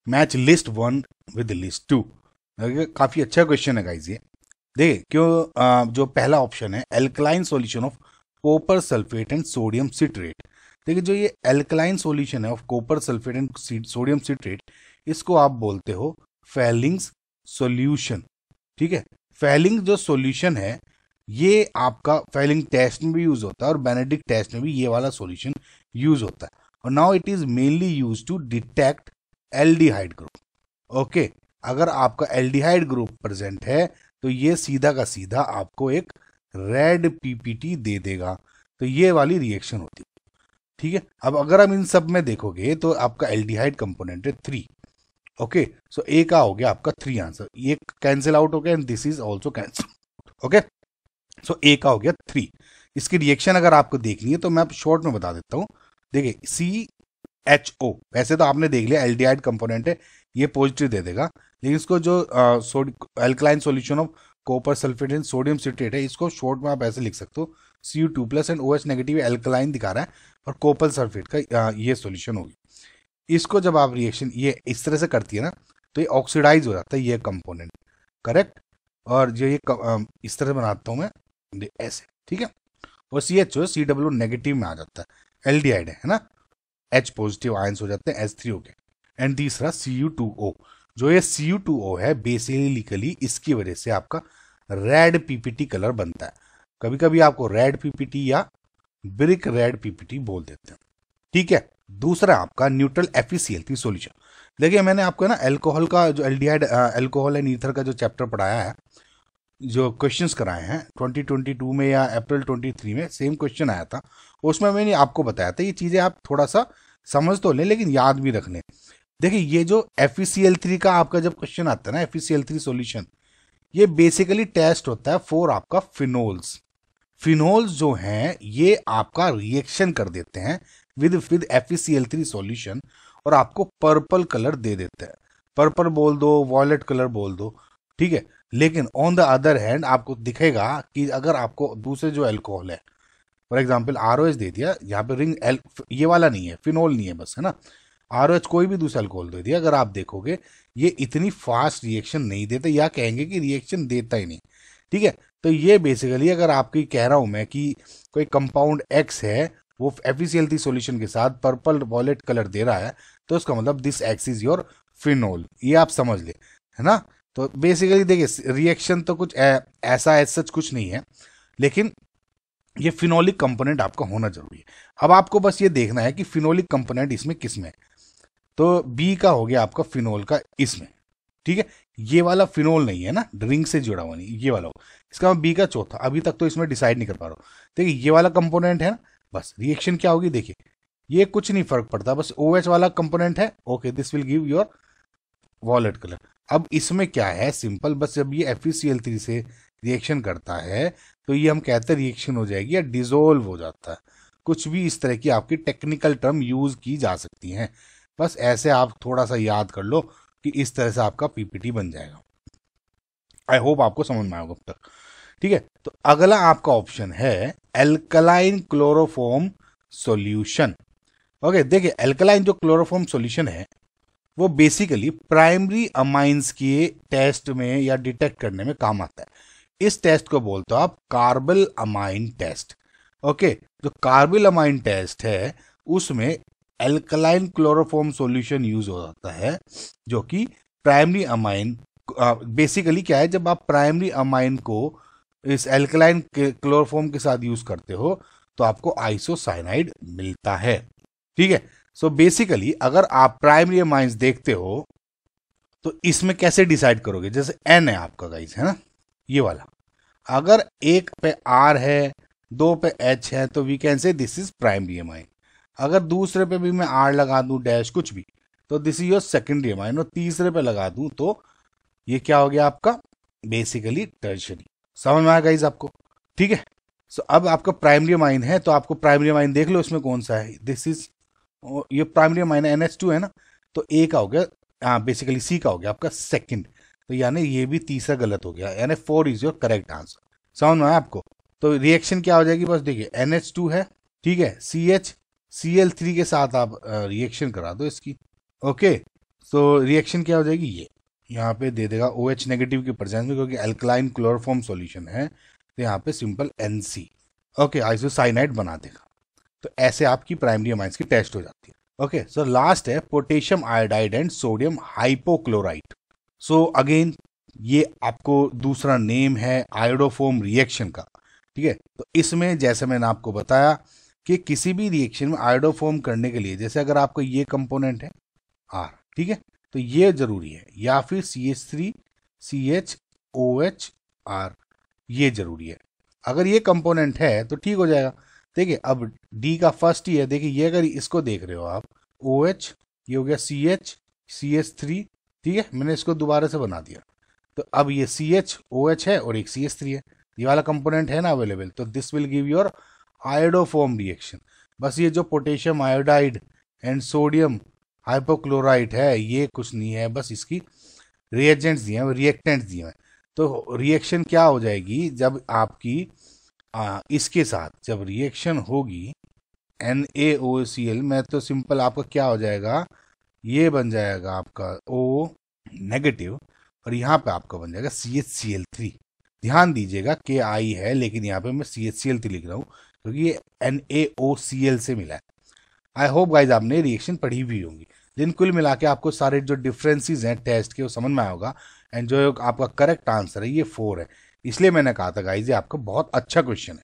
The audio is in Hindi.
Match list 1 with list 2। काफी अच्छा क्वेश्चन है गाइज ये। देखिए क्यों जो पहला ऑप्शन है alkaline solution of copper sulphate and sodium citrate. देखिए जो ये एल्कलाइन सॉल्यूशन है of copper sulphate and sodium citrate, इसको आप बोलते हो फेलिंग्स सॉल्यूशन। ठीक है, फेलिंग जो सॉल्यूशन है ये आपका फेलिंग टेस्ट में भी यूज होता है और बेनेडिक्ट टेस्ट में भी ये वाला सॉल्यूशन यूज होता है। और now it is mainly use to detect aldehyde group. Okay, अगर आपका एल्डिहाइड ग्रुप प्रेजेंट है तो ये सीधा का सीधा आपको एक रेड पीपीटी दे देगा। तो ये वाली रिएक्शन होती है। ठीक है, अब अगर हम इन सब में देखोगे तो आपका एल्डिहाइड कंपोनेंट है 3। ओके, सो ए का हो गया आपका 3 आंसर, ये कैंसिल आउट हो गया and this is also cancel. Okay, so A का हो गया 3। इसकी रिएक्शन अगर आपको देखनी है तो मैं शॉर्ट में बता देता हूं। देखिए CHO, वैसे तो आपने देख लिया एल्डिहाइड कंपोनेंट है, ये पॉजिटिव दे देगा, लेकिन इसको जो alkaline solution of copper sulphate and sodium citrate है, इसको शॉर्ट में आप ऐसे लिख सकते हो Cu2+ and OH negative alkaline दिखा रहा है और कॉपर सल्फेट का ये सॉल्यूशन होगी। इसको जब आप रिएक्शन ये इस तरह से करती है ना तो ये ऑक्सीडाइज हो जाता है ये कंपोनेंट, करेक्ट। और जो ये इस तरह बनाता हूं मैं ऐसे, ठीक है। और CHO CW नेगेटिव में आ जाता है, एल्डिहाइड है ना, H पॉजिटिव आयंस हो जाते हैं H3 हो गए। एंड तीसरा Cu2O, जो ये Cu2O है बेसिकली इसकी वजह से आपका रेड पीपीटी कलर बनता है। कभी कभी आपको रेड पीपीटी या ब्रिक रेड पीपीटी बोल देते हैं। ठीक है, दूसरा आपका न्यूट्रल FeCl3 सॉल्यूशन। देखिए मैंने आपको ना अल्कोहल का जो एल्डिहाइड अल्कोहल एंड ईथर का जो चैप्टर पढ़ाया है, जो क्वेश्चंस कराए हैं 2022 में या अप्रैल 23 में सेम क्वेश्चन आया था, उसमें मैंने आपको बताया था ये चीजें आप थोड़ा सा समझ तो लें लेकिन याद भी रख लें। देखिए ये जो FeCl3 का आपका जब क्वेश्चन आता है ना, FeCl3 सॉल्यूशन, ये बेसिकली टेस्ट होता है फॉर आपका फिनोल्स। फिनोल्स जो हैं ये आपका रिएक्शन कर देते हैं विद FeCl3 सॉल्यूशन और आपको पर्पल कलर दे देते हैं। पर्पल बोल दो, वॉयलेट कलर बोल दो, ठीक है। लेकिन ऑन द अदर हैंड आपको दिखेगा कि अगर आपको दूसरे जो अल्कोहल है, फॉर एग्जांपल ROH दे दिया, यहाँ पे रिंग ये वाला नहीं है, फिनोल नहीं है बस, है ना, ROH कोई भी दूसरा अल्कोहल दे दिया, अगर आप देखोगे ये इतनी फास्ट रिएक्शन नहीं देता या कहेंगे कि रिएक्शन देता ही नहीं। ठीक है, तो ये बेसिकली अगर आपकी कह रहा हूं मैं कि कोई कंपाउंड X है वो FeCl3 सॉल्यूशन के साथ पर्पल वॉलेट कलर दे रहा है तो उसका मतलब this X is your phenol, ये आप समझ ले, है ना। तो बेसिकली देखिए रिएक्शन तो कुछ ऐसा सच कुछ नहीं है, लेकिन ये फिनोलिक कंपोनेंट आपका होना जरूरी है। अब आपको बस ये देखना है कि फिनोलिक कंपोनेंट इसमें किसमें है। तो बी का हो गया आपका फिनोल का इसमें, ठीक है। ये वाला फिनोल नहीं है ना, रिंग से जुड़ा हुआ नहीं, ये वाला हो, इसका बी का चौथा। अभी तक तो इसमें डिसाइड नहीं कर पा रहा हूं। देखिए ये वाला कंपोनेंट है ना, बस रिएक्शन क्या होगी देखिए, ये कुछ नहीं फर्क पड़ता, बस OH वाला कंपोनेंट है, okay this will give your violet colour. अब इसमें क्या है सिंपल, बस जब ये FeCl3 से रिएक्शन करता है तो ये हम कहते हैं रिएक्शन हो जाएगी या डिसोल्व हो जाता है। कुछ भी इस तरह की आपकी टेक्निकल टर्म यूज की जा सकती हैं, बस ऐसे आप थोड़ा सा याद कर लो कि इस तरह से आपका PPT बन जाएगा। आई होप आपको समझ में आएगा अब तक। ठीक है, तो अगला आपका ऑप्शन है एल्कलाइन क्लोरोफॉर्म सॉल्यूशन। ओके, देखिए एल्कलाइन जो क्लोरोफॉर्म सॉल्यूशन है वो बेसिकली प्राइमरी अमाइंस के टेस्ट में या डिटेक्ट करने में काम आता है। इस टेस्ट को बोलते हो आप कार्बल अमाइन टेस्ट। ओके, जो कार्बल अमाइन टेस्ट है उसमें एल्कलाइन क्लोरोफॉर्म सॉल्यूशन यूज हो जाता है, जो कि प्राइमरी अमाइन बेसिकली क्या है, जब आप प्राइमरी अमाइन को इस एल्कलाइन क्लोरोफॉर्म के साथ यूज करते हो तो आपको आइसोसाइनाइड मिलता है। ठीक है, सो बेसिकली अगर आप प्राइमरी अमाइंस देखते हो तो इसमें कैसे डिसाइड करोगे, जैसे N है आपका गाइस, है ना, ये वाला, अगर एक पे R है, 2 पे H है तो we can say this is primary amine. अगर दूसरे पे भी मैं R लगा दूं डैश कुछ भी तो this is your secondary amine, और तीसरे पे लगा दूं तो ये क्या हो गया आपका बेसिकली टर्शरी। समझ में आया गाइस आपको? ठीक है, सो अब आपका प्राइमरी अमाइन है तो आपको प्राइमरी अमाइन देख लो इसमें कौन सा है, दिस इज ये प्राइमरी अमाइन NH2 है ना, तो A का हो गया, हाँ बेसिकली C का हो गया आपका सेकंड, तो यानी ये भी तीसरा गलत हो गया, यानी 4 इज योर करेक्ट आंसर। समझ में आया आपको? तो रिएक्शन क्या हो जाएगी, बस देखिए NH2 है, ठीक है, CHCl3 के साथ आप रिएक्शन करा दो इसकी। ओके, तो रिएक्शन क्या हो जाएगी, ये यहाँ पे दे देगा OH नेगेटिव की प्रेजेंस में, क्योंकि अल्कलाइन क्लोरोफॉर्म सॉल्यूशन है, तो यहाँ पे सिंपल NC, ओके, आइसोसाइनाइड बना देगा। तो ऐसे आपकी प्राइमरी अमाइंस की टेस्ट हो जाती है। ओके, सो लास्ट है potassium iodide and sodium hypochlorite. So again ये आपको दूसरा नेम है आयोडोफॉर्म रिएक्शन का, ठीक है। तो इसमें जैसे मैंने आपको बताया कि किसी भी रिएक्शन में आयोडोफॉर्म करने के लिए, जैसे अगर आपको ये कंपोनेंट है R, ठीक है, तो ये जरूरी है, या फिर CH3 CHOHR, ये जरूरी है। अगर ये कंपोनेंट है तो ठीक हो जाएगा। देखिए अब डी का फर्स्ट ही है, देखिए ये अगर इसको देख रहे हो आप, OH, ये हो गया CH CH3, ठीक है, मैंने इसको दोबारा से बना दिया। तो अब ये CHOH है और एक CH3 है, ये वाला कंपोनेंट है ना अवेलेबल, तो this will give your iodoform reaction. बस ये जो potassium iodide and sodium hypochlorite है, ये कुछ नहीं है, बस इसकी रिएजेंट्स दिए हैं, रिएक्टेंट्स दिए हैं। तो रिएक्शन क्या हो जाएगी, जब आपकी इसके साथ जब रिएक्शन होगी NaOCl में, तो सिंपल आपका क्या हो जाएगा, ये बन जाएगा आपका O नेगेटिव, और यहाँ पे आपका बन जाएगा CHCl3। ध्यान दीजिएगा KI है, लेकिन यहाँ पे मैं CHCl3 लिख रहा हूँ क्योंकि ये NaOCl से मिला है। आई होप गाइज आपने रिएक्शन पढ़ी हुई होंगी, लेकिन कुल मिला के आपको सारे जो डिफरेंसेस हैं टेस्ट के वो समझ में आया होगा। एंड जो आपका करेक्ट आंसर है ये 4 है, इसलिए मैंने कहा था गाइज ये आपका बहुत अच्छा क्वेश्चन है।